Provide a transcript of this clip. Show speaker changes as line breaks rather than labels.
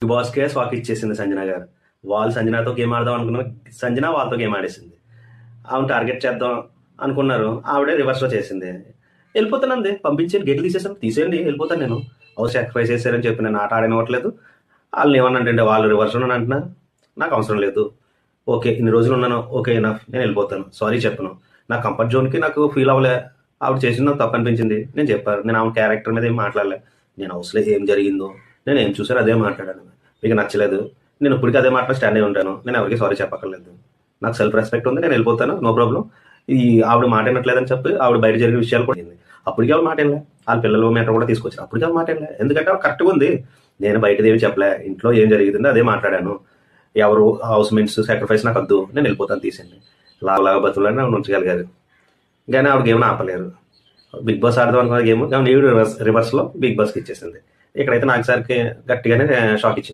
Big బాస్కే shock ఇచ్చేసింది సంజన గారు. వాళ్ళు సంజనతో గేమ్ ఆడదాం అనుకున్నారు, సంజన వాళ్ళతో గేమ్ ఆడేసింది. ఆమెను టార్గెట్ చేద్దాం అనుకున్నారు, ఆవిడే రివర్స్లో చేసింది. వెళ్ళిపోతానంది, పంపించి గేట్లు తీసేసాను, తీసేయండి వెళ్ళిపోతాను నేను. హౌస్ సాక్రిఫైస్ చేశారని చెప్పి నేను ఆట ఆడనివ్వట్లేదు. వాళ్ళని ఏమన్నా వాళ్ళు రివర్స్లో అంటున్నారు, నాకు అవసరం లేదు. ఓకే, ఇన్ని రోజులు ఉన్నాను, ఓకే ఎనఫ్, నేను వెళ్ళిపోతాను, సారీ చెప్పను. నా కంఫర్ట్ జోన్కి నాకు ఫీల్ అవ్వలే. ఆవిడ చేసింది నాకు తప్పు అనిపించింది, నేను చెప్పాను. నేను ఆమె క్యారెక్టర్ మీద ఏం మాట్లాడలే. నేను హౌస్లో ఏం జరిగిందో, నేను ఏం చూసారో అదే మాట్లాడాను. మీకు నచ్చలేదు, నేను ఇప్పటికీ అదే మాట స్టాండ్ అయి ఉంటాను. నేను ఎవరికి సారీ చెప్పక్కర్లేదు. నాకు సెల్ఫ్ రెస్పెక్ట్ ఉంది, నేను వెళ్ళిపోతాను, నో ప్రాబ్లం. ఈ ఆవిడ మాట వినట్లేదని చెప్పి ఆవిడ బయట జరిగిన విషయాలు కూడా అయింది. అప్పటికి ఆవిడ మాట వినలే. వాళ్ళ పిల్లల మ్యాటర్ కూడా తీసుకొచ్చారు, అప్పటికి ఆవిడ మాట వినలే. ఎందుకంటే ఆవిడ కరెక్ట్గా ఉంది. నేను బయటది ఏమి చెప్పలే, ఇంట్లో ఏం జరిగిందో అదే మాట్లాడాను. ఎవరు హౌస్ మేట్స్ సాక్రిఫైస్ నాకు వద్దు, నేను వెళ్ళిపోతాను, తీసండి. లాగా బతులని ఆవిడ ఉంచగలిగారు, కానీ ఆవిడ గేమ్ని ఆపలేరు. బిగ్ బాస్ ఆడదాం అనుకున్న గేమ్ రివర్స్లో బిగ్ బాస్కి ఇచ్చేసింది. ఇక్కడైతే నాకు సార్కి గట్టిగానే షాక్ ఇచ్చింది.